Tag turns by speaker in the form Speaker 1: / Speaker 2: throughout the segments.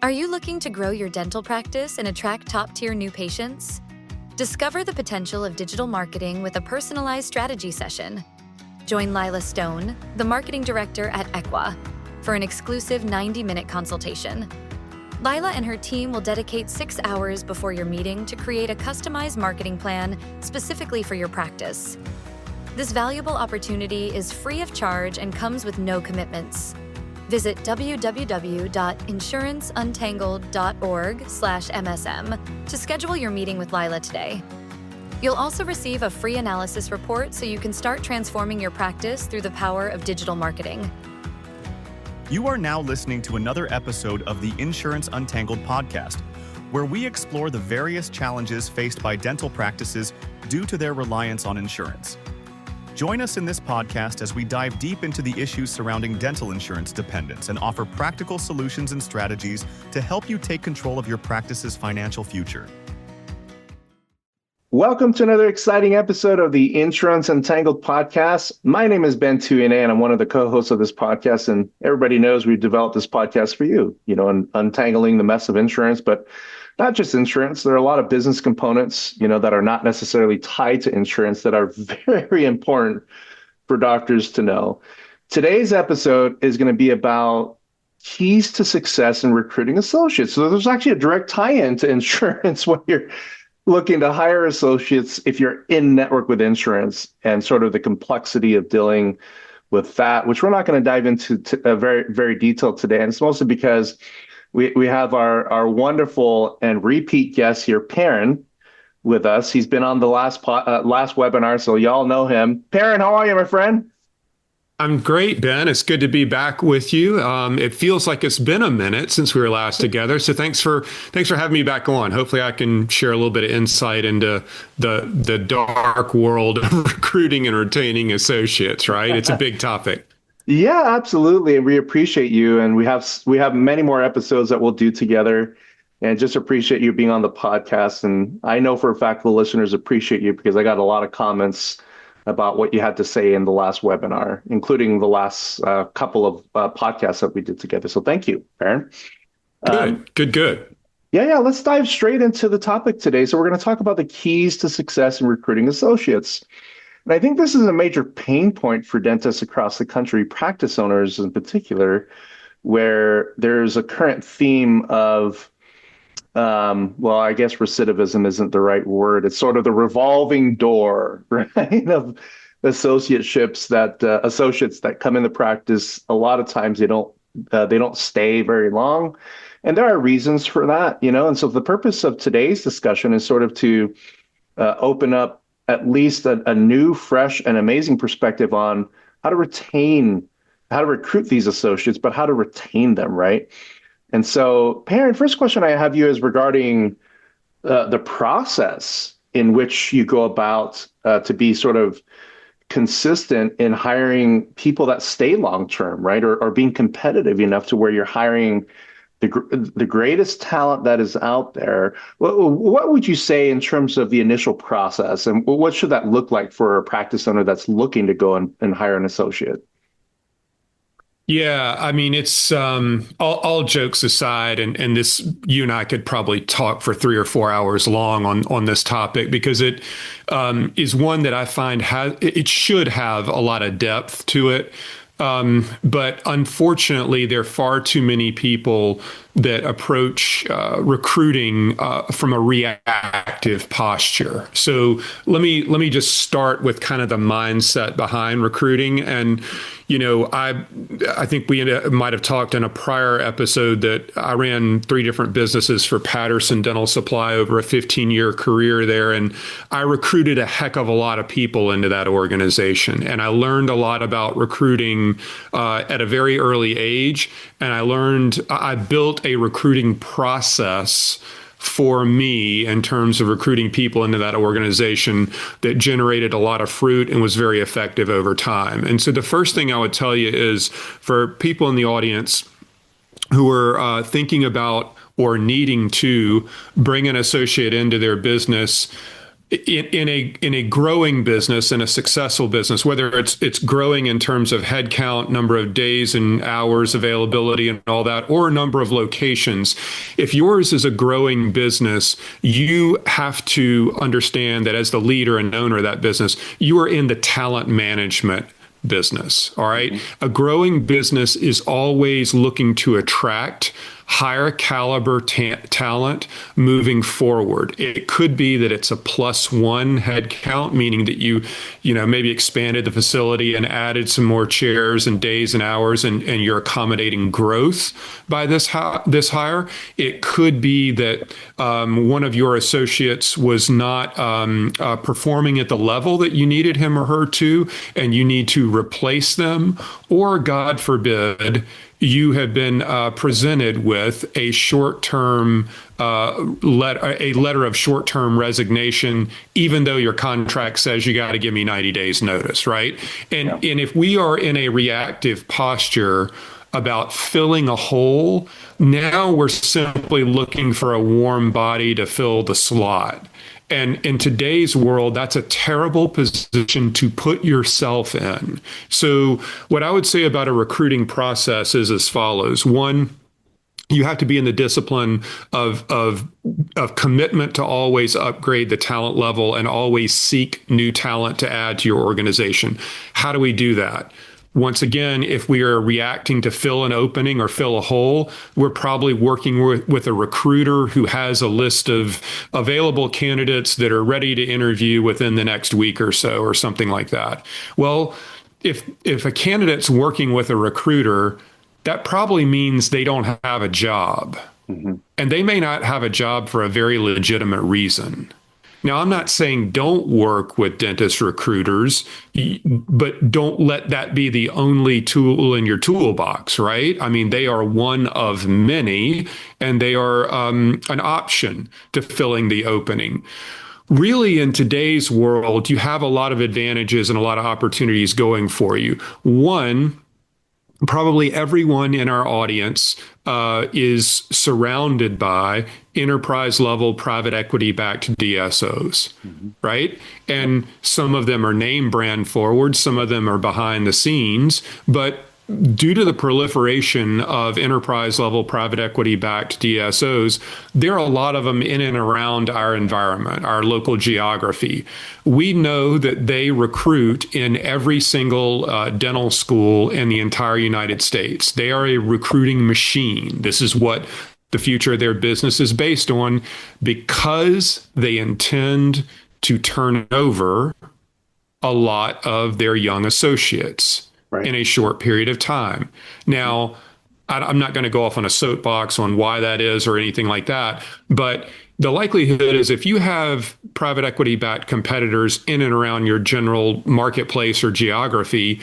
Speaker 1: Are you looking to grow your dental practice and attract top-tier new patients? Discover the potential of digital marketing with a personalized strategy session. Join Lila Stone, the marketing director at Equa, for an exclusive 90-minute consultation. Lila and her team will dedicate 6 hours before your meeting to create a customized marketing plan specifically for your practice. This valuable opportunity is free of charge and comes with no commitments. Visit www.insuranceuntangledorg/MSM to schedule your meeting with Lila today. You'll also receive a free analysis report so you can start transforming your practice through the power of digital marketing.
Speaker 2: You are now listening to another episode of the Insurance Untangled podcast, where we explore the various challenges faced by dental practices due to their reliance on insurance. Join us in this podcast as we dive deep into the issues surrounding dental insurance dependence and offer practical solutions and strategies to help you take control of your practice's financial future.
Speaker 3: Welcome to another exciting episode of the Insurance Untangled podcast. My name is Ben Tuinei, and I'm one of the co-hosts of this podcast. And everybody knows we've developed this podcast for you, untangling the mess of insurance, but not just insurance. There are a lot of business components, that are not necessarily tied to insurance that are very important for doctors to know. Today's episode is going to be about keys to success in recruiting associates. So there's actually a direct tie-in to insurance when you're looking to hire associates if you're in network with insurance, and sort of the complexity of dealing with that, which we're not going to dive into very, very detailed today. And it's mostly because we have our wonderful and repeat guest here, Perrin, with us. He's been on the last webinar, so y'all know him. Perrin, how are you, my friend?
Speaker 4: I'm great, Ben. It's good to be back with you. It feels like it's been a minute since we were last together, so thanks for having me back on. Hopefully, I can share a little bit of insight into the dark world of recruiting and retaining associates. Right? It's a big topic.
Speaker 3: Yeah, absolutely. And we appreciate you. And we have many more episodes that we'll do together, and just appreciate you being on the podcast. And I know for a fact the listeners appreciate you because I got a lot of comments about what you had to say in the last webinar, including the last couple of podcasts that we did together. So thank you, Perrin.
Speaker 4: Good.
Speaker 3: Yeah. Let's dive straight into the topic today. So we're going to talk about the keys to success in recruiting associates. And I think this is a major pain point for dentists across the country, practice owners in particular, where there's a current theme of, I guess recidivism isn't the right word. It's sort of the revolving door, right, of associates that come into practice. A lot of times they don't stay very long, and there are reasons for that, And so the purpose of today's discussion is sort of to open up at least a new, fresh, and amazing perspective on how to recruit these associates, but how to retain them, right? And so, Perrin, first question I have you is regarding the process in which you go about to be sort of consistent in hiring people that stay long-term, right? Or being competitive enough to where you're hiring the greatest talent that is out there. What would you say in terms of the initial process, and what should that look like for a practice owner that's looking to go and hire an associate?
Speaker 4: Yeah, I mean, it's all jokes aside, and this, you and I could probably talk for 3 or 4 hours long on this topic, because it is one that I find it should have a lot of depth to it. But unfortunately, there are far too many people that approach recruiting from a reactive posture. So let me just start with kind of the mindset behind recruiting. And I think we might have talked in a prior episode that I ran 3 different businesses for Patterson Dental Supply over a 15-year career there, and I recruited a heck of a lot of people into that organization, and I learned a lot about recruiting at a very early age. And I built a recruiting process for me in terms of recruiting people into that organization that generated a lot of fruit and was very effective over time. And so the first thing I would tell you is, for people in the audience who are thinking about or needing to bring an associate into their business, in a growing business and a successful business, whether it's growing in terms of headcount, number of days and hours availability and all that, or a number of locations, if yours is a growing business, you have to understand that as the leader and owner of that business, you are in the talent management business. All right. A growing business is always looking to attract higher caliber talent moving forward. It could be that it's a +1 head count, meaning that you maybe expanded the facility and added some more chairs and days and hours, and you're accommodating growth by this hire. It could be that one of your associates was not performing at the level that you needed him or her to, and you need to replace them, or God forbid, you have been presented with a short-term letter of short-term resignation, even though your contract says you got to give me 90 days notice, right? And if we are in a reactive posture about filling a hole, now we're simply looking for a warm body to fill the slot. And in today's world, that's a terrible position to put yourself in. So what I would say about a recruiting process is as follows. One, you have to be in the discipline of commitment to always upgrade the talent level and always seek new talent to add to your organization. How do we do that? Once again, if we are reacting to fill an opening or fill a hole, we're probably working with a recruiter who has a list of available candidates that are ready to interview within the next week or so, or something like that. Well, if a candidate's working with a recruiter, that probably means they don't have a job. Mm-hmm. And they may not have a job for a very legitimate reason. Now, I'm not saying don't work with dentist recruiters, but don't let that be the only tool in your toolbox, right? I mean, they are one of many, and they are an option to filling the opening. Really, in today's world, you have a lot of advantages and a lot of opportunities going for you. One, probably everyone in our audience is surrounded by enterprise level private equity backed DSOs, right? And some of them are name brand forward, some of them are behind the scenes, but due to the proliferation of enterprise level private equity backed DSOs, there are a lot of them in and around our environment, our local geography. We know that they recruit in every single dental school in the entire United States. They are a recruiting machine. This is what the future of their business is based on, because they intend to turn over a lot of their young associates. Right. In a short period of time. Now, I'm not going to go off on a soapbox on why that is or anything like that, but the likelihood is if you have private equity-backed competitors in and around your general marketplace or geography,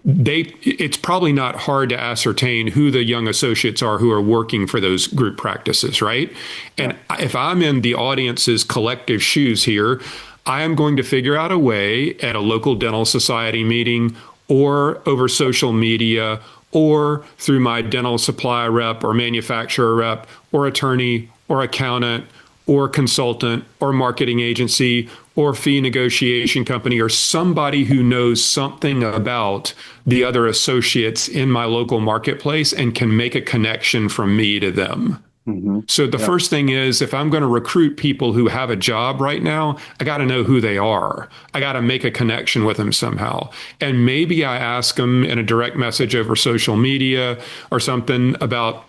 Speaker 4: it's probably not hard to ascertain who the young associates are who are working for those group practices, right? And if I'm in the audience's collective shoes here, I am going to figure out a way at a local dental society meeting or over social media, or through my dental supply rep or manufacturer rep or attorney or accountant or consultant or marketing agency or fee negotiation company, or somebody who knows something about the other associates in my local marketplace and can make a connection from me to them. Mm-hmm. So the first thing is, if I'm going to recruit people who have a job right now, I got to know who they are. I got to make a connection with them somehow. And maybe I ask them in a direct message over social media or something about,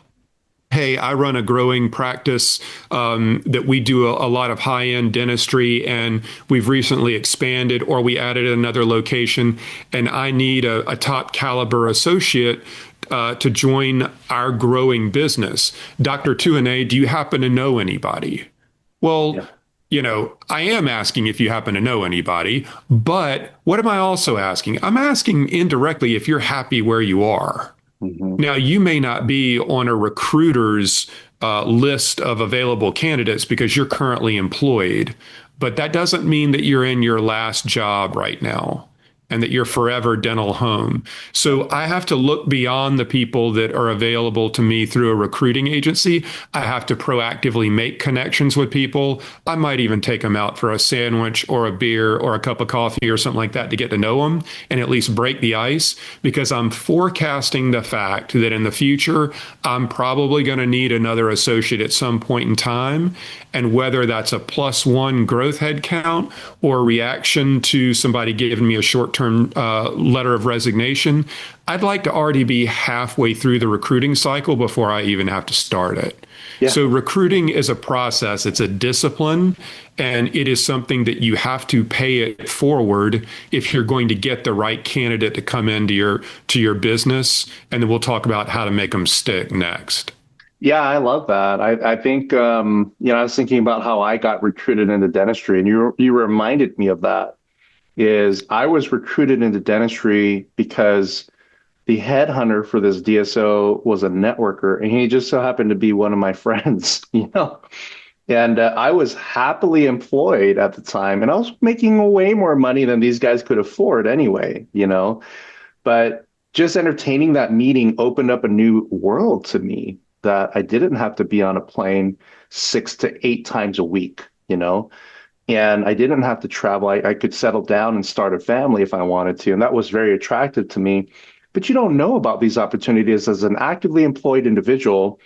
Speaker 4: hey, I run a growing practice that we do a lot of high-end dentistry, and we've recently expanded, or we added another location, and I need a top caliber associate to join our growing business. Dr. Tuinei, do you happen to know anybody? Well, I am asking if you happen to know anybody, but what am I also asking? I'm asking indirectly if you're happy where you are. Mm-hmm. Now, you may not be on a recruiter's list of available candidates because you're currently employed, but that doesn't mean that you're in your last job right now. and that your forever dental home. So I have to look beyond the people that are available to me through a recruiting agency. I have to proactively make connections with people. I might even take them out for a sandwich or a beer or a cup of coffee or something like that to get to know them and at least break the ice, because I'm forecasting the fact that in the future, I'm probably going to need another associate at some point in time. And whether that's a +1 growth headcount or a reaction to somebody giving me a short-term letter of resignation, I'd like to already be halfway through the recruiting cycle before I even have to start it. Yeah. So recruiting is a process. It's a discipline, and it is something that you have to pay it forward if you're going to get the right candidate to come into your business. And then we'll talk about how to make them stick next.
Speaker 3: Yeah, I love that. I think, I was thinking about how I got recruited into dentistry, and you reminded me of that. Is I was recruited into dentistry because the headhunter for this DSO was a networker, and he just so happened to be one of my friends, And I was happily employed at the time, and I was making way more money than these guys could afford anyway, But just entertaining that meeting opened up a new world to me, that I didn't have to be on a plane 6 to 8 times a week, and I didn't have to travel. I could settle down and start a family if I wanted to. And that was very attractive to me. But you don't know about these opportunities as an actively employed individual.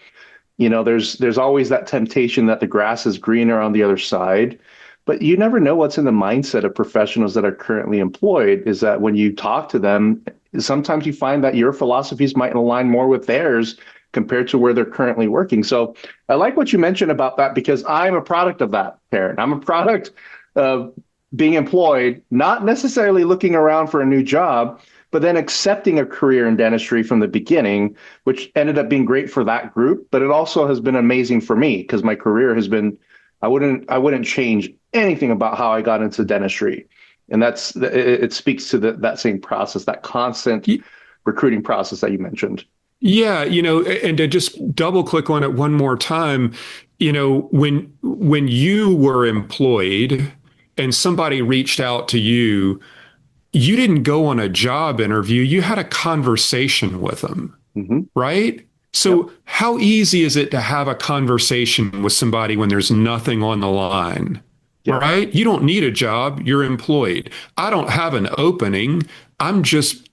Speaker 3: There's always that temptation that the grass is greener on the other side. But you never know what's in the mindset of professionals that are currently employed, is that when you talk to them, sometimes you find that your philosophies might align more with theirs compared to where they're currently working. So I like what you mentioned about that, because I'm a product of that, Perrin. I'm a product of being employed, not necessarily looking around for a new job, but then accepting a career in dentistry from the beginning, which ended up being great for that group. But it also has been amazing for me, because my career has been, I wouldn't change anything about how I got into dentistry. And it speaks to that same process, that constant recruiting process that you mentioned.
Speaker 4: Yeah, and to just double click on it one more time, when you were employed and somebody reached out to you, you didn't go on a job interview, you had a conversation with them, right? So how easy is it to have a conversation with somebody when there's nothing on the line, right? You don't need a job, you're employed. I don't have an opening, I'm just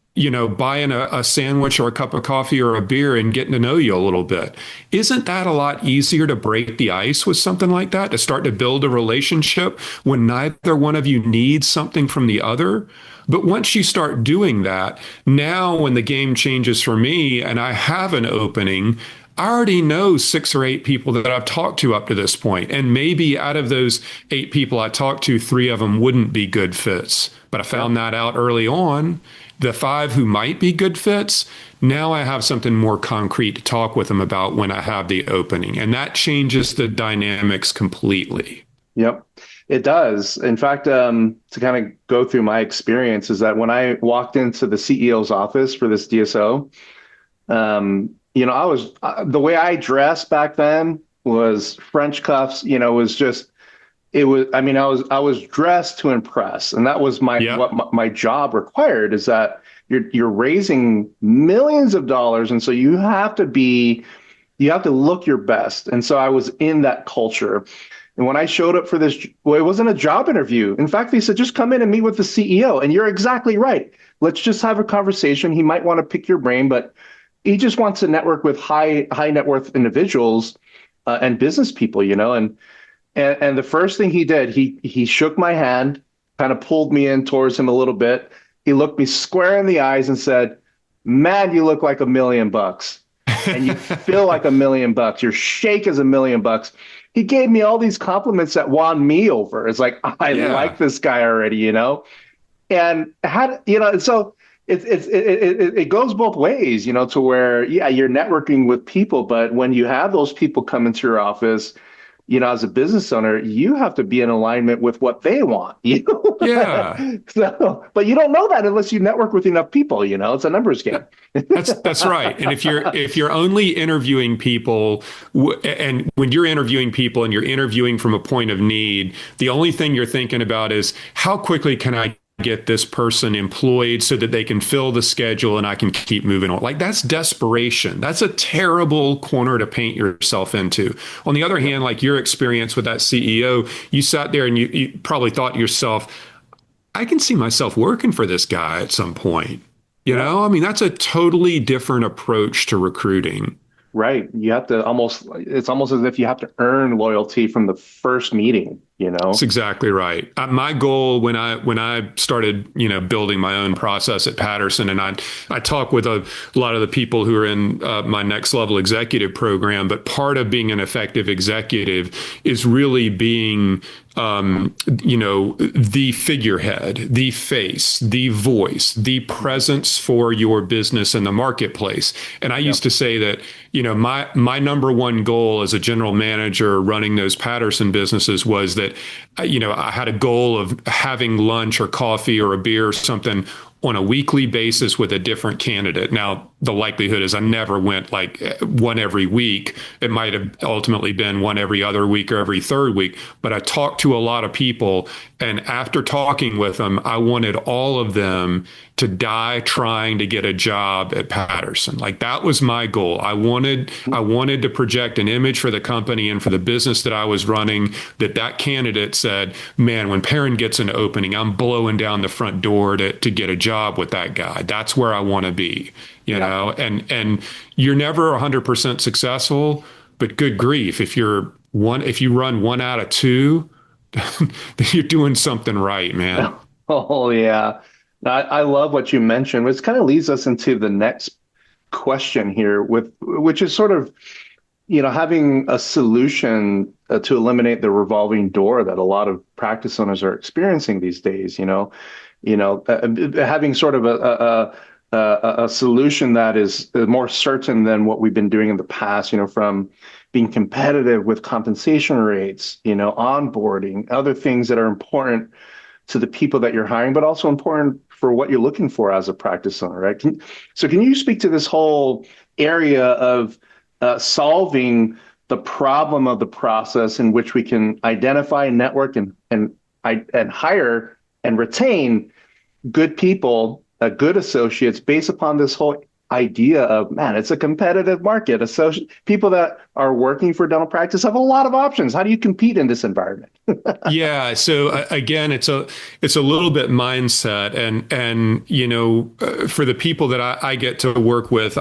Speaker 4: buying a sandwich or a cup of coffee or a beer and getting to know you a little bit. Isn't that a lot easier to break the ice with something like that, to start to build a relationship when neither one of you needs something from the other? But once you start doing that, now when the game changes for me and I have an opening, I already know 6 or 8 people that I've talked to up to this point. And maybe out of those 8 people I talked to, 3 of them wouldn't be good fits. But I found that out early on. The 5 who might be good fits, now I have something more concrete to talk with them about when I have the opening. And that changes the dynamics completely.
Speaker 3: Yep, it does. In fact, to kind of go through my experience, is that when I walked into the CEO's office for this DSO, I was the way I dressed back then was French cuffs. I was dressed to impress, and that was what my job required. Is that you're raising millions of dollars, and so you have to look your best. And so I was in that culture. And when I showed up for this, well, it wasn't a job interview. In fact, they said, just come in and meet with the CEO. And you're exactly right. Let's just have a conversation. He might want to pick your brain, but he just wants to network with high net worth individuals and business people, And the first thing he did, he shook my hand, kind of pulled me in towards him a little bit. He looked me square in the eyes and said, "Man, you look like $1 million, and you feel like $1 million. Your shake is $1 million." He gave me all these compliments that won me over. It's like, I like this guy already, And so it goes both ways, to where, you're networking with people, but when you have those people come into your office, as a business owner, you have to be in alignment with what they want.
Speaker 4: Yeah.
Speaker 3: So, but you don't know that unless you network with enough people. It's a numbers game.
Speaker 4: That's right. And if you're only interviewing people, and when you're interviewing people and you're interviewing from a point of need, the only thing you're thinking about is how quickly can I get this person employed so that they can fill the schedule and I can keep moving on. Like, that's desperation. That's a terrible corner to paint yourself into. On the other hand, like your experience with that CEO, you sat there and you probably thought to yourself, I can see myself working for this guy at some point. You know, I mean, that's a totally different approach to recruiting.
Speaker 3: Right. You have to it's almost as if you have to earn loyalty from the first meeting, you know?
Speaker 4: That's exactly right. My goal when I started, building my own process at Patterson, and I talk with a lot of the people who are in my next level executive program, but part of being an effective executive is really being the figurehead, the face, the voice, the presence for your business in the marketplace. And I used to say that, my number one goal as a general manager running those Patterson businesses was that, I had a goal of having lunch or coffee or a beer or something on a weekly basis with a different candidate. Now, the likelihood is I never went like one every week. It might have ultimately been one every other week or every third week, but I talked to a lot of people. And after talking with them, I wanted all of them to die trying to get a job at Patterson. Like, that was my goal. I wanted to project an image for the company and for the business that I was running that candidate said, man, when Perrin gets an opening, I'm blowing down the front door to get a job with that guy. That's where I want to be, you know, and you're never 100% successful, but good grief, if you run 1 out of 2, then you're doing something right, man.
Speaker 3: Oh, yeah. I love what you mentioned, which kind of leads us into the next question here, which is sort of, having a solution to eliminate the revolving door that a lot of practice owners are experiencing these days. Having sort of a solution that is more certain than what we've been doing in the past. From being competitive with compensation rates, onboarding, other things that are important to the people that you're hiring, but also important for what you're looking for as a practice owner, right? Can you speak to this whole area of solving the problem of the process in which we can identify, network, and hire and retain good people, good associates based upon this whole idea of, man, it's a competitive market. People that are working for dental practice have a lot of options. How do you compete in this environment?
Speaker 4: Yeah. So again, it's a little bit mindset, and for the people that I get to work with,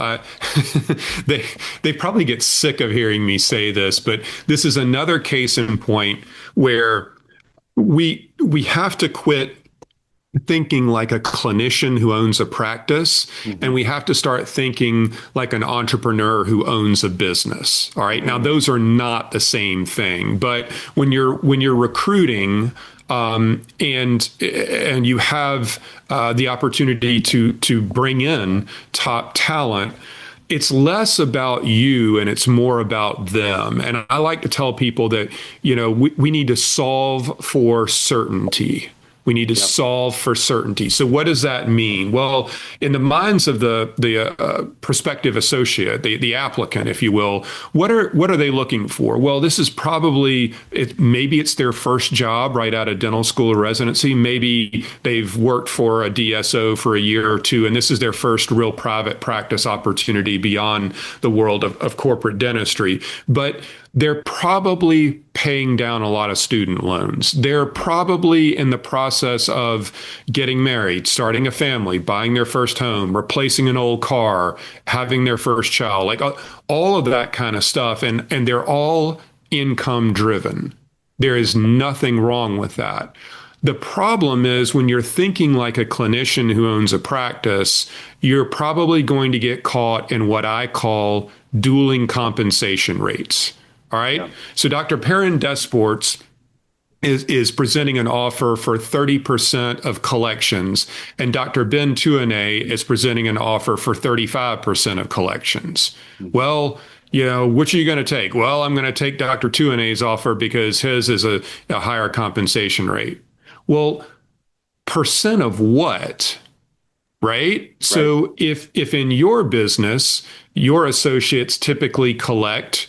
Speaker 4: they probably get sick of hearing me say this, but this is another case in point where we have to quit thinking like a clinician who owns a practice, and we have to start thinking like an entrepreneur who owns a business. All right. Now, those are not the same thing, but when you're recruiting, and you have the opportunity to bring in top talent, it's less about you and it's more about them. And I like to tell people that, we need to solve for certainty. We need to solve for certainty. So what does that mean? Well, in the minds of the prospective associate, the applicant, if you will, what are they looking for? Well, this is probably maybe it's their first job right out of dental school or residency. Maybe they've worked for a DSO for a year or two, and this is their first real private practice opportunity beyond the world of corporate dentistry. But they're probably paying down a lot of student loans. They're probably in the process of getting married, starting a family, buying their first home, replacing an old car, having their first child, like all of that kind of stuff. And they're all income driven. There is nothing wrong with that. The problem is when you're thinking like a clinician who owns a practice, you're probably going to get caught in what I call dueling compensation rates. All right. Yeah. So Dr. Perrin DesPortes is presenting an offer for 30% of collections, and Dr. Ben Tuinei is presenting an offer for 35% of collections. Well, which are you going to take? Well, I'm going to take Dr. Tuinei's offer because his is a higher compensation rate. Well, percent of what? Right? So if in your business, your associates typically collect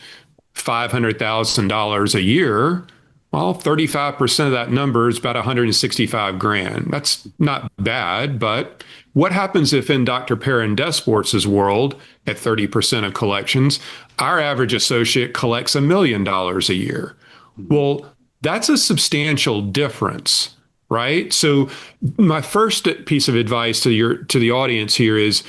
Speaker 4: $500,000 a year, Well, 35% of that number is about 165 grand. That's not bad, but what happens if in Dr. Perrin DesPortes' world, at 30% of collections, our average associate collects $1 million a year? Well, that's a substantial difference, right? So my first piece of advice to the audience here is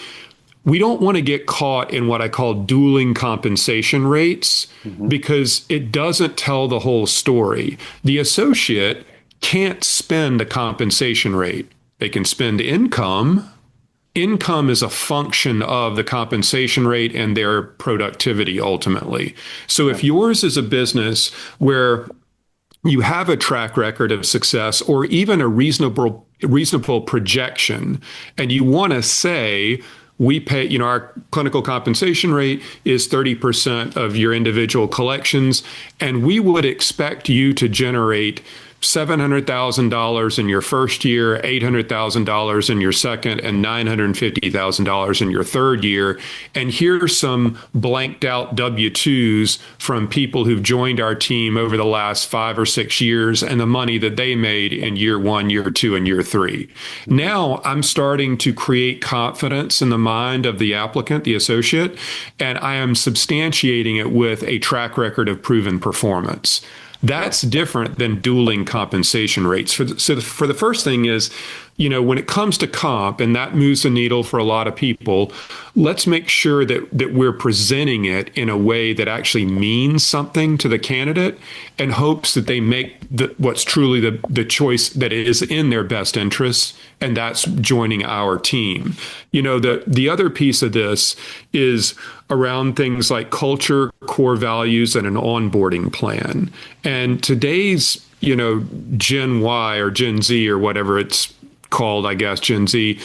Speaker 4: we don't want to get caught in what I call dueling compensation rates because it doesn't tell the whole story. The associate can't spend a compensation rate. They can spend income. Income is a function of the compensation rate and their productivity ultimately. So if yours is a business where you have a track record of success or even a reasonable projection, and you want to say, we pay, our clinical compensation rate is 30% of your individual collections, and we would expect you to generate $700,000 in your first year, $800,000 in your second, and $950,000 in your third year. And here's some blanked out W-2s from people who've joined our team over the last 5 or 6 years and the money that they made in year 1, year 2, and year 3. Now I'm starting to create confidence in the mind of the applicant, the associate, and I am substantiating it with a track record of proven performance. That's different than dueling compensation rates. For the first thing is, when it comes to comp, and that moves the needle for a lot of people, let's make sure that we're presenting it in a way that actually means something to the candidate and hopes that they make what's truly the choice that is in their best interest, and that's joining our team. The other piece of this is around things like culture, core values, and an onboarding plan. And today's, Gen Y or Gen Z or whatever it's called, I guess, Gen Z,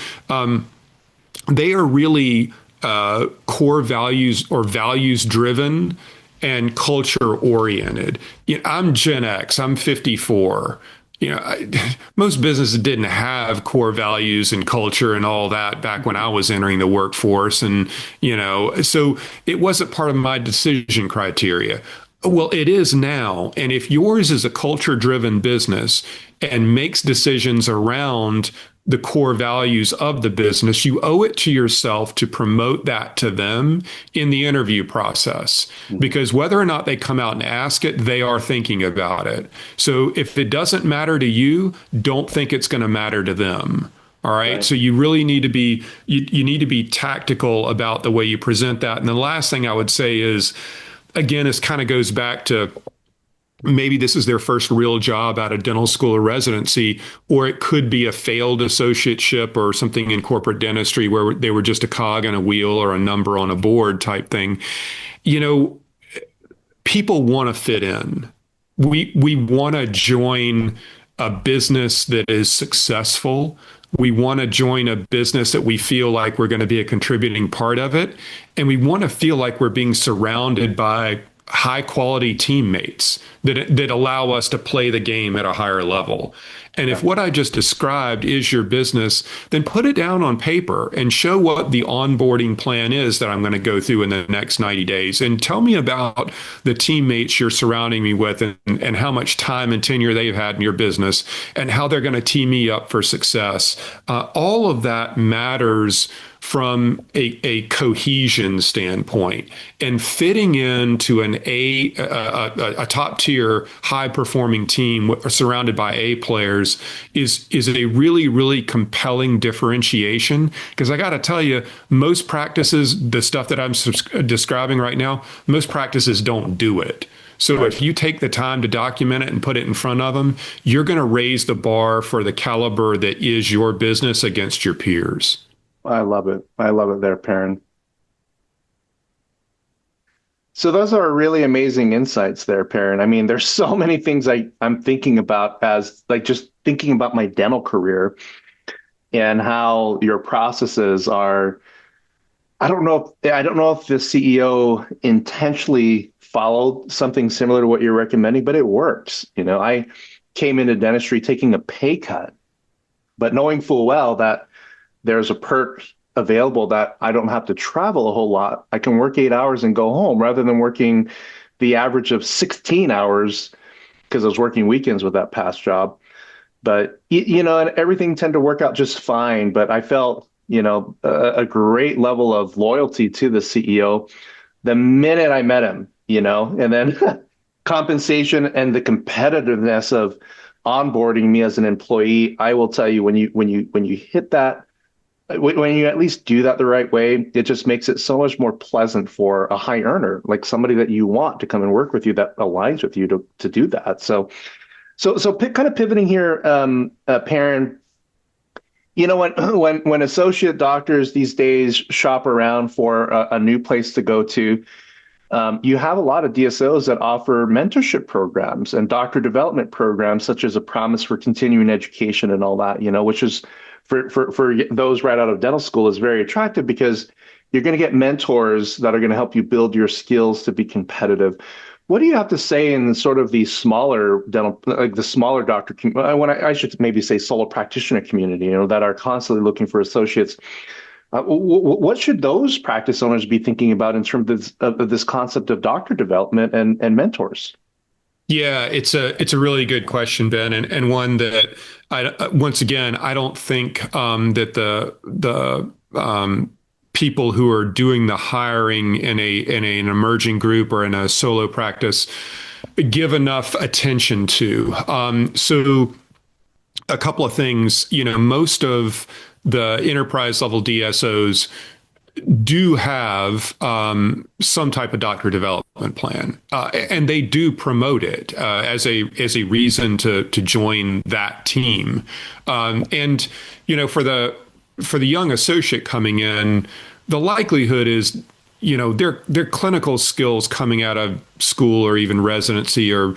Speaker 4: they are really core values or values driven and culture oriented. I'm Gen X, I'm 54. Most businesses didn't have core values and culture and all that back when I was entering the workforce. And, so it wasn't part of my decision criteria. Well, it is now. And if yours is a culture-driven business and makes decisions around the core values of the business, you owe it to yourself to promote that to them in the interview process. Because whether or not they come out and ask it, they are thinking about it. So if it doesn't matter to you, don't think it's going to matter to them. All right. So you really need to be, you need to be tactical about the way you present that. And the last thing I would say is, again, this kind of goes back to maybe this is their first real job out of dental school or residency, or it could be a failed associateship or something in corporate dentistry where they were just a cog in a wheel or a number on a board type thing. People want to fit in. We want to join a business that is successful. We want to join a business that we feel like we're going to be a contributing part of it. And we want to feel like we're being surrounded by high quality teammates that allow us to play the game at a higher level. And if what I just described is your business, then put it down on paper and show what the onboarding plan is that I'm going to go through in the next 90 days. And tell me about the teammates you're surrounding me with and how much time and tenure they've had in your business and how they're going to tee me up for success. All of that matters from a cohesion standpoint, and fitting into a top tier, high performing team surrounded by A players is a really, really compelling differentiation. Because I got to tell you, most practices, the stuff that I'm describing right now, most practices don't do it. So if you take the time to document it and put it in front of them, you're going to raise the bar for the caliber that is your business against your peers.
Speaker 3: I love it. I love it there, Perrin. So those are really amazing insights there, Perrin. I mean, there's so many things I'm thinking about as like just thinking about my dental career and how your processes are. I don't know if the CEO intentionally followed something similar to what you're recommending, but it works. I came into dentistry taking a pay cut, but knowing full well that there's a perk available that I don't have to travel a whole lot. I can work 8 hours and go home rather than working the average of 16 hours because I was working weekends with that past job. But, and everything tended to work out just fine. But I felt, a great level of loyalty to the CEO the minute I met him, and then compensation and the competitiveness of onboarding me as an employee. I will tell you, when you hit that, when you at least do that the right way, it just makes it so much more pleasant for a high earner, like somebody that you want to come and work with you, that aligns with you to do that. So kind of pivoting here, Perrin, when associate doctors these days shop around for a new place to go to, you have a lot of DSOs that offer mentorship programs and doctor development programs, such as a promise for continuing education and all that, which is for those right out of dental school is very attractive, because you're going to get mentors that are going to help you build your skills to be competitive. What do you have to say in sort of the smaller dental, like the smaller doctor, when I should maybe say solo practitioner community, that are constantly looking for associates? What should those practice owners be thinking about in terms of this concept of doctor development and mentors?
Speaker 4: Yeah, it's a really good question, Ben, and one that once again, I don't think that the people who are doing the hiring in an emerging group or in a solo practice give enough attention to. So a couple of things, most of the enterprise level DSOs do have some type of doctor development plan, and they do promote it as a reason to join that team. And for the young associate coming in, the likelihood is their clinical skills coming out of school or even residency are,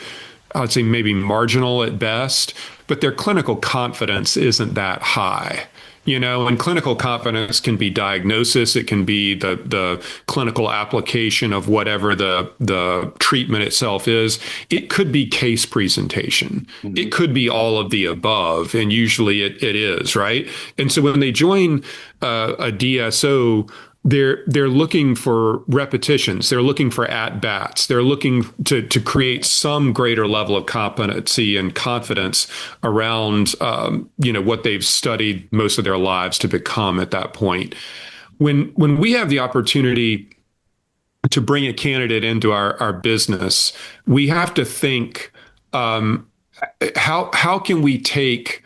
Speaker 4: I'd say, maybe marginal at best, but their clinical confidence isn't that high. And clinical confidence can be diagnosis. It can be the clinical application of whatever the treatment itself is. It could be case presentation. Mm-hmm. It could be all of the above. And usually it is, right? And so when they join a DSO, they're looking for repetitions. They're looking for at-bats. They're looking to create some greater level of competency and confidence around what they've studied most of their lives to become at that point. When we have the opportunity to bring a candidate into our business, we have to think, how can we take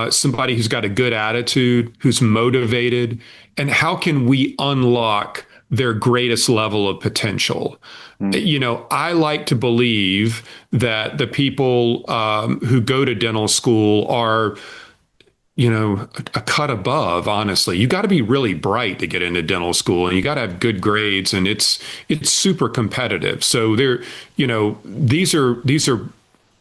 Speaker 4: somebody who's got a good attitude, who's motivated, and how can we unlock their greatest level of potential? I like to believe that the people who go to dental school are, a cut above, honestly. You got to be really bright to get into dental school, and you got to have good grades, and it's super competitive. So these are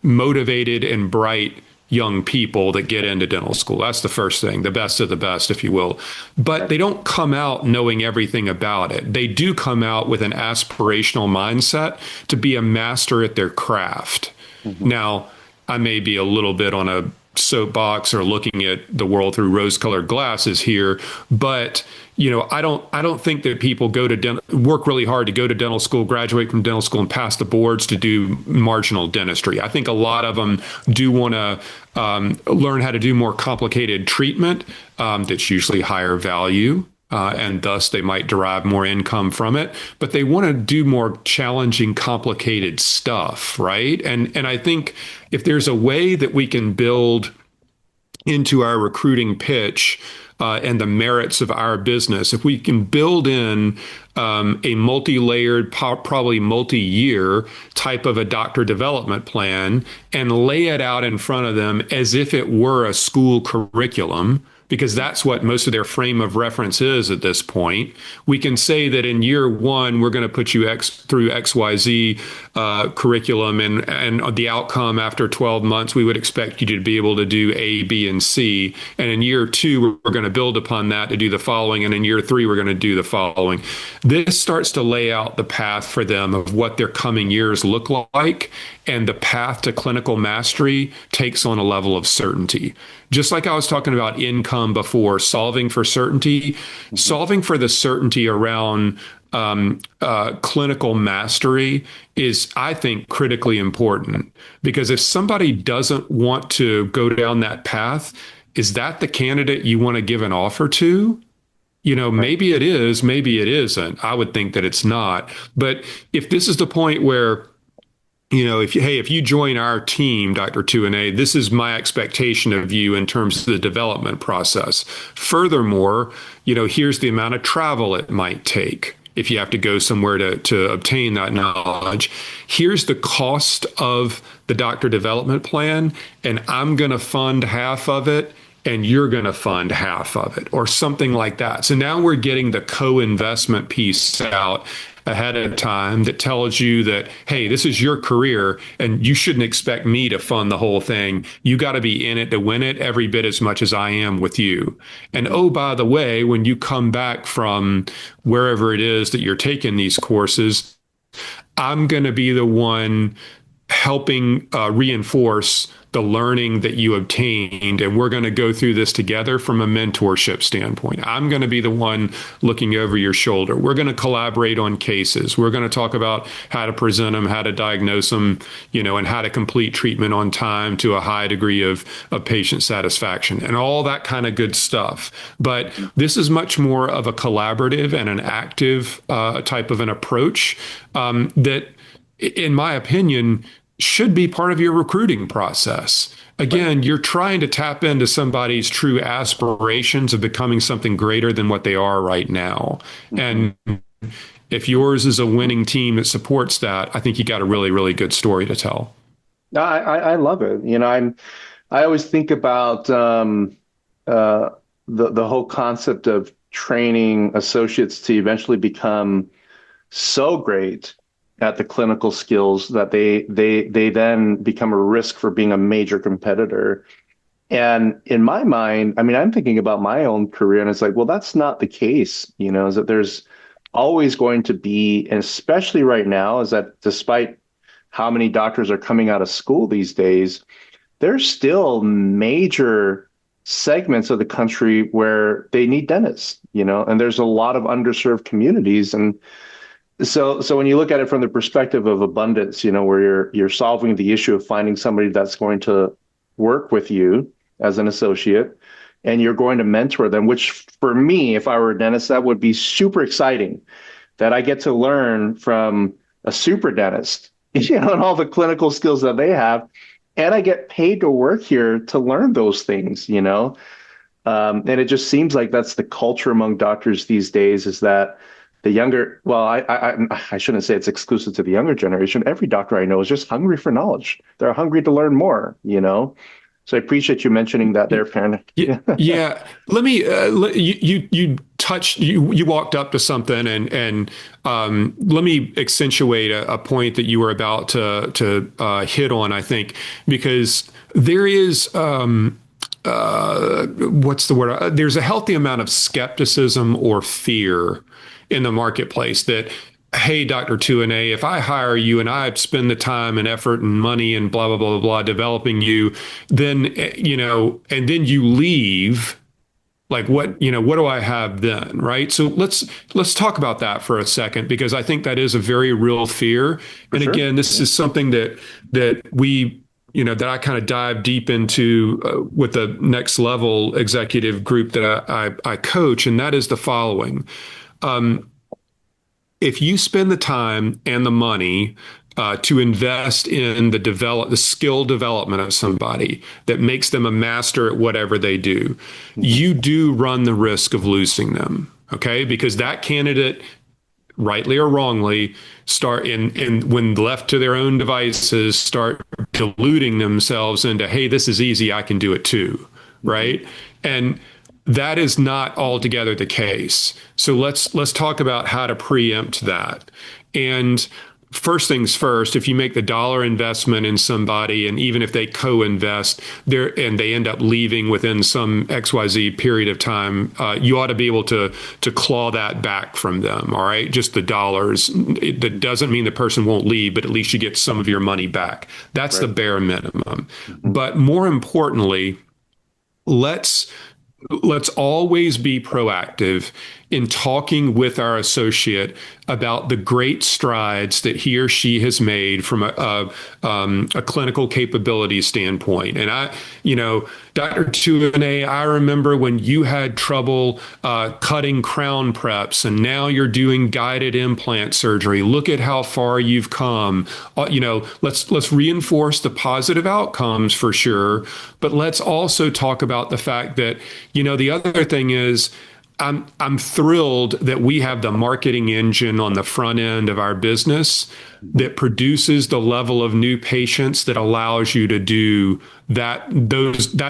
Speaker 4: motivated and bright young people that get into dental school. That's the first thing, the best of the best, if you will. But they don't come out knowing everything about it. They do come out with an aspirational mindset to be a master at their craft. Mm-hmm. Now, I may be a little bit on a soapbox or looking at the world through rose-colored glasses here, but I don't think that people work really hard to go to dental school, graduate from dental school, and pass the boards to do marginal dentistry. I think a lot of them do want to learn how to do more complicated treatment that's usually higher value, and thus they might derive more income from it. But they want to do more challenging, complicated stuff, right? And I think if there's a way that we can build into our recruiting pitch and the merits of our business, if we can build in a multi-layered, probably multi-year type of a doctor development plan and lay it out in front of them as if it were a school curriculum, because that's what most of their frame of reference is at this point. We can say that in year one, we're going to put you through XYZ curriculum, and the outcome after 12 months, we would expect you to be able to do A, B, and C. And in year two, we're going to build upon that to do the following. And in year three, we're going to do the following. This starts to lay out the path for them of what their coming years look like. And the path to clinical mastery takes on a level of certainty. Just like I was talking about income before, solving for certainty, solving for the certainty around clinical mastery is, I think, critically important. Because if somebody doesn't want to go down that path, is that the candidate you want to give an offer to?
Speaker 3: Right.
Speaker 4: Maybe it is, maybe it isn't. I would think that it's not. But if this is the point where if you join our team, Dr. Tuinei, this is my expectation of you in terms of the development process. Furthermore, here's the amount of travel it might take if you have to go somewhere to obtain that knowledge. Here's the cost of the doctor development plan, and I'm going to fund half of it, and you're going to fund half of it, or something like that. So now we're getting the co-investment piece out ahead of time that tells you that, hey, this is your career and you shouldn't expect me to fund the whole thing. You got to be in it to win it every bit as much as I am with you. And oh, by the way, when you come back from wherever it is that you're taking these courses, I'm going to be the one helping reinforce the learning that you obtained. And we're going to go through this together from a mentorship standpoint. I'm going to be the one looking over your shoulder. We're going to collaborate on cases. We're going to talk about how to present them, how to diagnose them, and how to complete treatment on time to a high degree of patient satisfaction and all that kind of good stuff. But this is much more of a collaborative and an active type of an approach that, in my opinion, should be part of your recruiting process. Again, you're trying to tap into somebody's true aspirations of becoming something greater than what they are right now. And if yours is a winning team that supports that, I think you got a really, really good story to tell.
Speaker 3: I love it. I always think about the whole concept of training associates to eventually become so great at the clinical skills that they then become a risk for being a major competitor. And in my mind, I'm thinking about my own career, and it's like, well, that's not the case, is that there's always going to be, and especially right now, is that despite how many doctors are coming out of school these days, there's still major segments of the country where they need dentists, and there's a lot of underserved communities. And so when you look at it from the perspective of abundance, where you're solving the issue of finding somebody that's going to work with you as an associate, and you're going to mentor them, which for me, if I were a dentist, that would be super exciting, that I get to learn from a super dentist, and all the clinical skills that they have, and I get paid to work here to learn those things, and it just seems like that's the culture among doctors these days, is that the younger, well, I shouldn't say it's exclusive to the younger generation. Every doctor I know is just hungry for knowledge. They're hungry to learn more, So I appreciate you mentioning that there, Perrin.
Speaker 4: Yeah. Let me, you walked up to something and let me accentuate a point that you were about to hit on, I think, because there is, what's the word? There's a healthy amount of skepticism or fear in the marketplace that, hey, Dr. Tuinei, if I hire you and I spend the time and effort and money and blah, blah, blah, blah, blah, developing you, then, and then you leave, like what do I have then? Right. So let's talk about that for a second, because I think that is a very real fear. And
Speaker 3: sure.
Speaker 4: Again, this is something that we, that I kind of dive deep into with the next level executive group that I coach. And that is the following. If you spend the time and the money to invest in the skill development of somebody that makes them a master at whatever they do, you do run the risk of losing them. Okay, because that candidate, rightly or wrongly, when left to their own devices, start deluding themselves into, hey, this is easy, I can do it too, right? And that is not altogether the case. So let's talk about how to preempt that. And first things first, if you make the dollar investment in somebody, and even if they co-invest there and they end up leaving within some XYZ period of time, you ought to be able to claw that back from them. All right. Just the dollars. That doesn't mean the person won't leave, but at least you get some of your money back. That's right. The bare minimum. But more importantly, let's always be proactive in talking with our associate about the great strides that he or she has made from a clinical capability standpoint. And Dr. Tuinei, I remember when you had trouble cutting crown preps, and now you're doing guided implant surgery. Look at how far you've come. Let's reinforce the positive outcomes for sure, but let's also talk about the fact that, the other thing is, I'm thrilled that we have the marketing engine on the front end of our business that produces the level of new patients that allows you to do that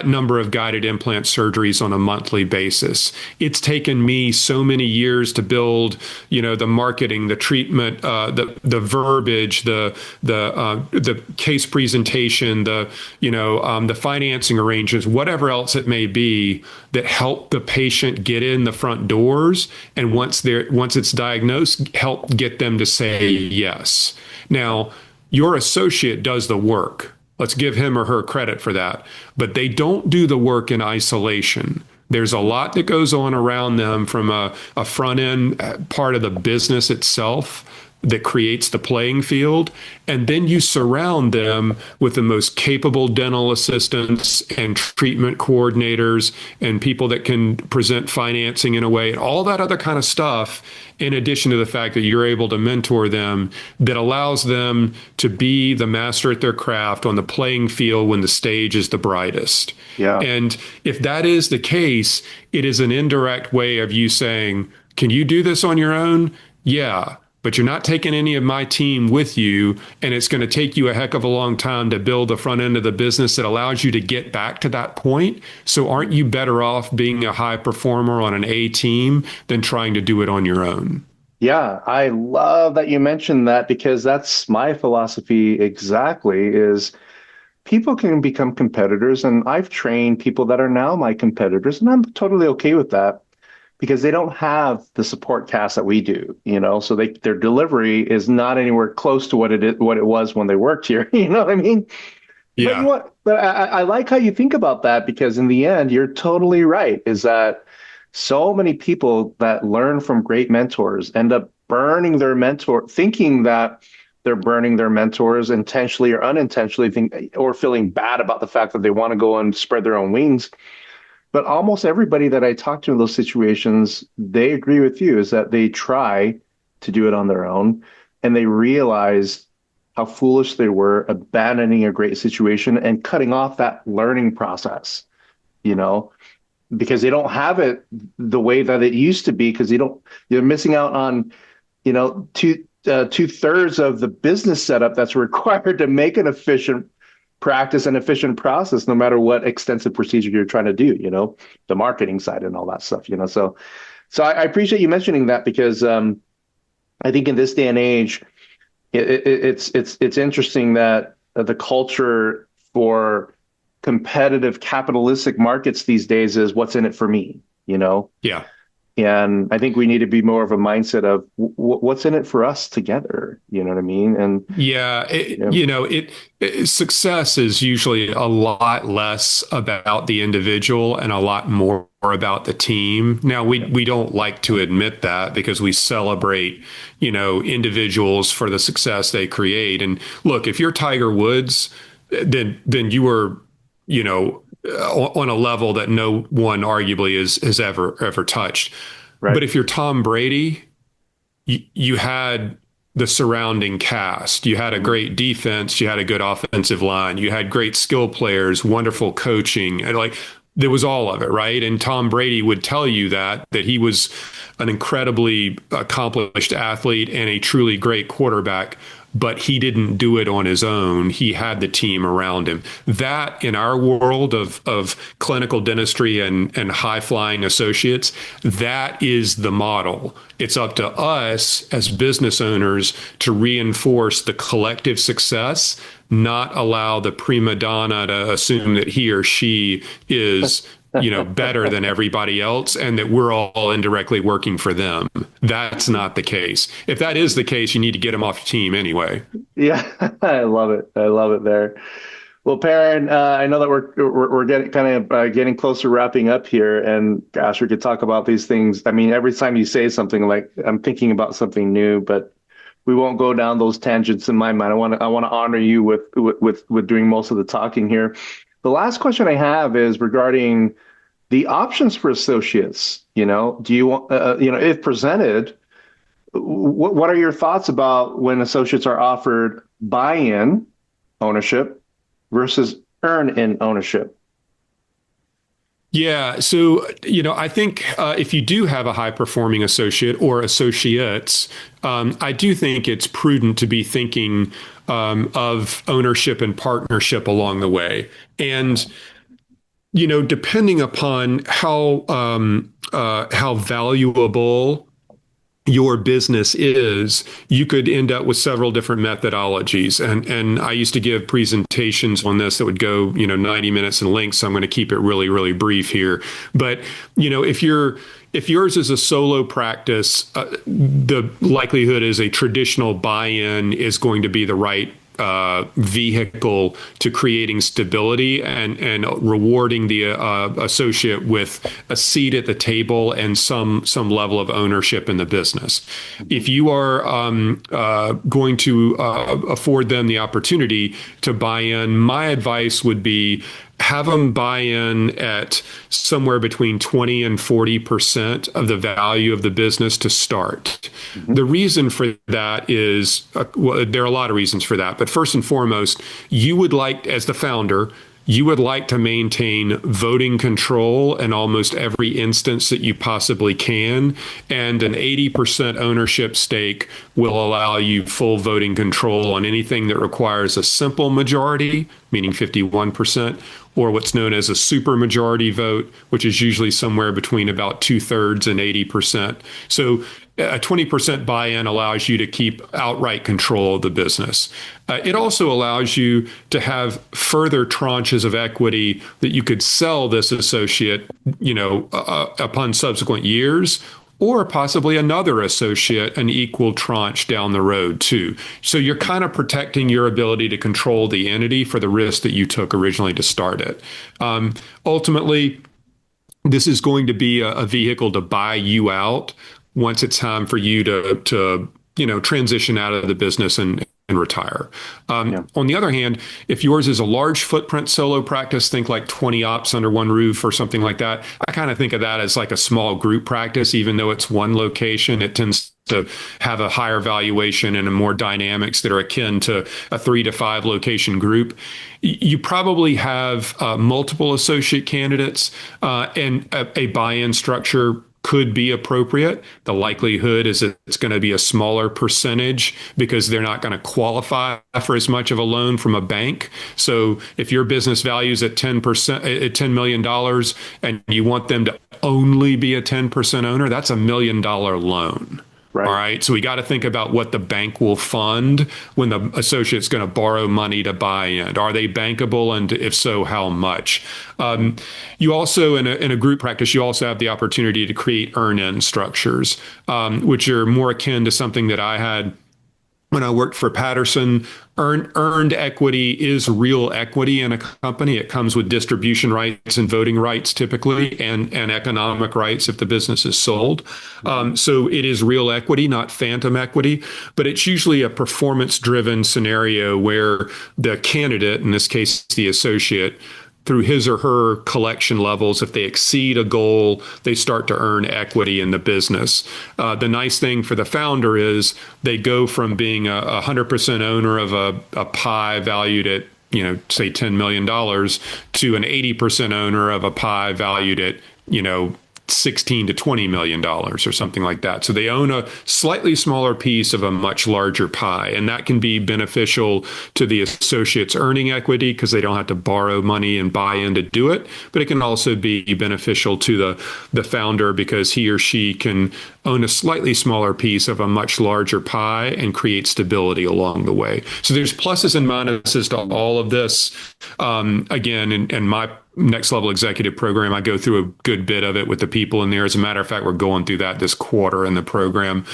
Speaker 4: number of guided implant surgeries on a monthly basis. It's taken me so many years to build, the marketing, the treatment, the verbiage, the case presentation, the financing arrangements, whatever else it may be, that help the patient get in the front doors, and once it's diagnosed, help get them to say yes. Now, your associate does the work. Let's give him or her credit for that. But they don't do the work in isolation. There's a lot that goes on around them from a front end part of the business itself that creates the playing field. And then you surround them with the most capable dental assistants and treatment coordinators and people that can present financing in a way, and all that other kind of stuff, in addition to the fact that you're able to mentor them, that allows them to be the master at their craft on the playing field when the stage is the brightest.
Speaker 3: Yeah.
Speaker 4: And if that is the case, it is an indirect way of you saying, can you do this on your own? Yeah. But you're not taking any of my team with you, and it's going to take you a heck of a long time to build the front end of the business that allows you to get back to that point. So aren't you better off being a high performer on an A team than trying to do it on your own?
Speaker 3: Yeah, I love that you mentioned that, because that's my philosophy exactly, is people can become competitors, and I've trained people that are now my competitors, and I'm totally okay with that, because they don't have the support cast that we do, so their delivery is not anywhere close to what it was when they worked here. You know what I mean?
Speaker 4: Yeah.
Speaker 3: But you know what? But I like how you think about that, because in the end, you're totally right, is that so many people that learn from great mentors end up burning their mentor, thinking that they're burning their mentors intentionally or unintentionally, or feeling bad about the fact that they want to go and spread their own wings. But almost everybody that I talk to in those situations, they agree with you, is that they try to do it on their own, and they realize how foolish they were abandoning a great situation and cutting off that learning process, because they don't have it the way that it used to be, because you're missing out on, two-thirds of the business setup that's required to make an efficient practice and efficient process, no matter what extensive procedure you're trying to do, the marketing side and all that stuff, so I appreciate you mentioning that, because I think in this day and age, it's interesting that the culture for competitive capitalistic markets these days is what's in it for me,
Speaker 4: Yeah.
Speaker 3: And I think we need to be more of a mindset of what's in it for us together. You know what I mean? And
Speaker 4: success is usually a lot less about the individual and a lot more about the team. Now, we don't like to admit that, because we celebrate, individuals for the success they create. And look, if you're Tiger Woods, then you were, on a level that no one arguably has ever touched.
Speaker 3: Right.
Speaker 4: But if you're Tom Brady, you had the surrounding cast. You had a great defense. You had a good offensive line. You had great skill players, wonderful coaching, and there was all of it, right? And Tom Brady would tell you that he was an incredibly accomplished athlete and a truly great quarterback, but he didn't do it on his own. He had the team around him. That, in our world of clinical dentistry and high-flying associates, that is the model. It's up to us as business owners to reinforce the collective success, not allow the prima donna to assume that he or she is better than everybody else, and that we're all indirectly working for them. That's not the case. If that is the case, you need to get them off your team anyway.
Speaker 3: Yeah, I love it. I love it there. Well, Perrin, I know that we're getting kind of getting close to wrapping up here, and gosh, we could talk about these things. I mean, every time you say something, like I'm thinking about something new, but we won't go down those tangents in my mind. I want to honor you with doing most of the talking here. The last question I have is regarding the options for associates. Do you want, if presented, what are your thoughts about when associates are offered buy-in ownership versus earn-in ownership?
Speaker 4: Yeah. So, I think if you do have a high performing associate or associates, I do think it's prudent to be thinking of ownership and partnership along the way. And, depending upon how valuable your business is, you could end up with several different methodologies. And I used to give presentations on this that would go, 90 minutes in length. So I'm going to keep it really, really brief here. But, if yours is a solo practice, the likelihood is a traditional buy-in is going to be the right vehicle to creating stability and rewarding the associate with a seat at the table and some level of ownership in the business. If you are going to afford them the opportunity to buy in, my advice would be have them buy in at somewhere between 20 and 40% of the value of the business to start. Mm-hmm. The reason for that is, well, there are a lot of reasons for that. But first and foremost, you would like, as the founder, you would like to maintain voting control in almost every instance that you possibly can. And an 80% ownership stake will allow you full voting control on anything that requires a simple majority, meaning 51%, or what's known as a supermajority vote, which is usually somewhere between about 2/3 and 80%. So a 20% buy-in allows you to keep outright control of the business. It also allows you to have further tranches of equity that you could sell this associate, upon subsequent years, or possibly another associate an equal tranche down the road too. So you're kind of protecting your ability to control the entity for the risk that you took originally to start it. Ultimately, this is going to be a vehicle to buy you out once it's time for you to transition out of the business and retire. On the other hand, if yours is a large footprint solo practice, think like 20 ops under one roof or something like that. I kind of think of that as like a small group practice. Even though it's one location, it tends to have a higher valuation and a more dynamics that are akin to a 3 to 5 location group. You probably have multiple associate candidates and a buy-in structure could be appropriate. The likelihood is that it's going to be a smaller percentage because they're not going to qualify for as much of a loan from a bank. So if your business values at 10%, at $10 million and you want them to only be a 10% owner, that's $1 million loan. Right. All right. So we got to think about what the bank will fund when the associate's going to borrow money to buy in. Are they bankable? And if so, how much? You also, in a group practice, you also have the opportunity to create earn-in structures, which are more akin to something that I had when I worked for Patterson. Earned equity is real equity in a company. It comes with distribution rights and voting rights typically, and economic rights if the business is sold. So it is real equity, not phantom equity, but it's usually a performance-driven scenario where the candidate, in this case the associate, through his or her collection levels, if they exceed a goal, they start to earn equity in the business. The nice thing for the founder is they go from being a 100% owner of a pie valued at, say $10 million to an 80% owner of a pie valued at, $16 to $20 million or something like that. So they own a slightly smaller piece of a much larger pie. And that can be beneficial to the associates earning equity because they don't have to borrow money and buy in to do it. But it can also be beneficial to the founder because he or she can own a slightly smaller piece of a much larger pie and create stability along the way. So there's pluses and minuses to all of this. Again, in my next level executive program. I go through a good bit of it with the people in there. As a matter of fact, we're going through that this quarter in the program.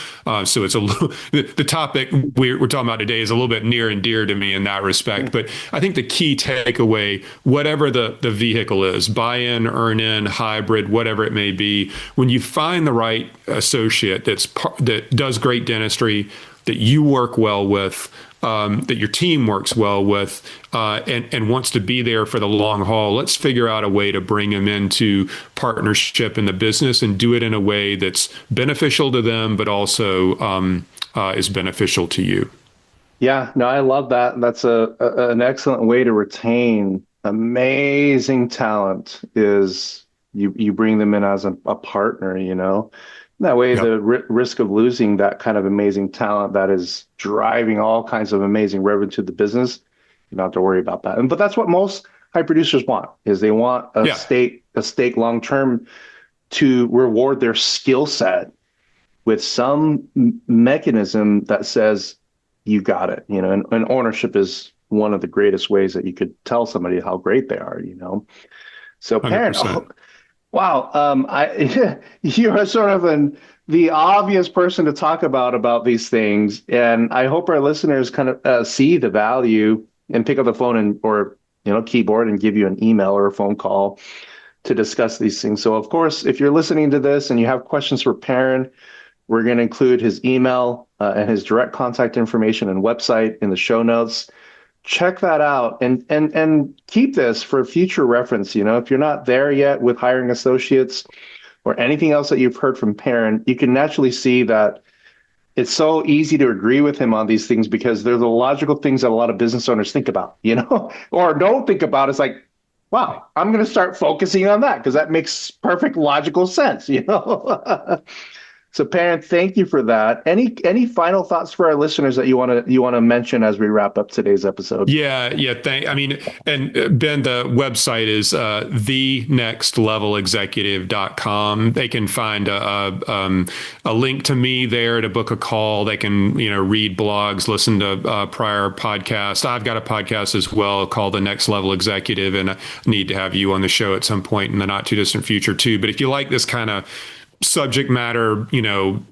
Speaker 4: So it's a little, the topic we're talking about today is a little bit near and dear to me in that respect. But I think the key takeaway, whatever the vehicle is, buy-in, earn-in, hybrid, whatever it may be, when you find the right associate that does great dentistry, that you work well with, that your team works well with, and wants to be there for the long haul, let's figure out a way to bring them into partnership in the business and do it in a way that's beneficial to them, but also is beneficial to you.
Speaker 3: Yeah, no, I love that. That's an excellent way to retain amazing talent is you bring them in as a partner, That way,
Speaker 4: Yep.
Speaker 3: the risk of losing that kind of amazing talent that is driving all kinds of amazing revenue to the business, you don't have to worry about that. But that's what most high producers want, is they want a stake long term to reward their skill set with some mechanism that says you got it, and ownership is one of the greatest ways that you could tell somebody how great they are, So, Perrin,
Speaker 4: 100%.
Speaker 3: wow, you are sort of the obvious person to talk about these things, and I hope our listeners kind of see the value and pick up the phone or keyboard and give you an email or a phone call to discuss these things. So, of course, if you're listening to this and you have questions for Perrin, we're going to include his email and his direct contact information and website in the show notes. Check that out and keep this for future reference. If you're not there yet with hiring associates or anything else that you've heard from Perrin, you can naturally see that it's so easy to agree with him on these things because they're the logical things that a lot of business owners think about, or don't think about. It's like, wow, I'm going to start focusing on that because that makes perfect logical sense, So, Perrin, thank you for that. Any final thoughts for our listeners that you want to mention as we wrap up today's episode?
Speaker 4: Yeah. And Ben, the website is thenextlevelexecutive.com. They can find a link to me there to book a call. They can read blogs, listen to prior podcasts. I've got a podcast as well called The Next Level Executive, and I need to have you on the show at some point in the not too distant future too. But if you like this kind of subject matter,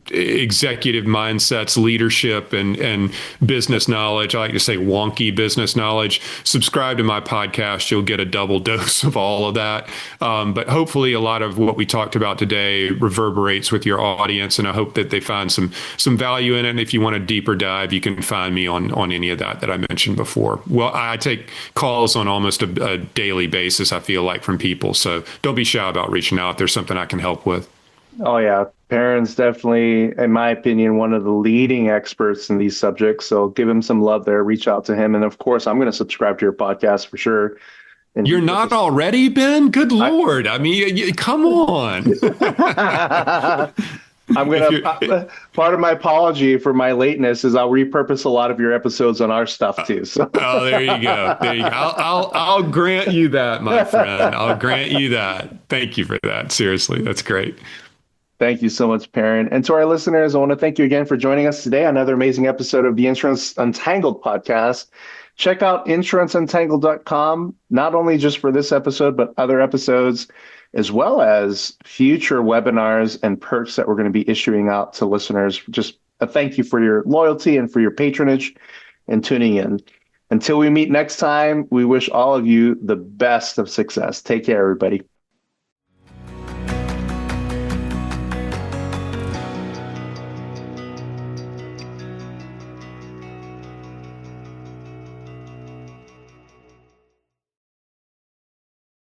Speaker 4: executive mindsets, leadership, and business knowledge. I like to say wonky business knowledge. Subscribe to my podcast. You'll get a double dose of all of that. But hopefully a lot of what we talked about today reverberates with your audience, and I hope that they find some value in it. And if you want a deeper dive, you can find me on any of that I mentioned before. Well, I take calls on almost a daily basis, I feel like, from people. So don't be shy about reaching out if there's something I can help with.
Speaker 3: Oh, yeah. Perrin's definitely, in my opinion, one of the leading experts in these subjects. So give him some love there. Reach out to him. And of course, I'm going to subscribe to your podcast for sure. And
Speaker 4: you're not already, Ben? Good Lord. I mean, come on.
Speaker 3: I'm going to, part of my apology for my lateness is I'll repurpose a lot of your episodes on our stuff too. So.
Speaker 4: Oh, there you go. I'll grant you that, my friend. I'll grant you that. Thank you for that. Seriously. That's great.
Speaker 3: Thank you so much, Perrin. And to our listeners, I want to thank you again for joining us today on another amazing episode of the Insurance Untangled podcast. Check out insuranceuNtangled.com, not only just for this episode, but other episodes, as well as future webinars and perks that we're going to be issuing out to listeners. Just a thank you for your loyalty and for your patronage and tuning in. Until we meet next time, we wish all of you the best of success. Take care, everybody.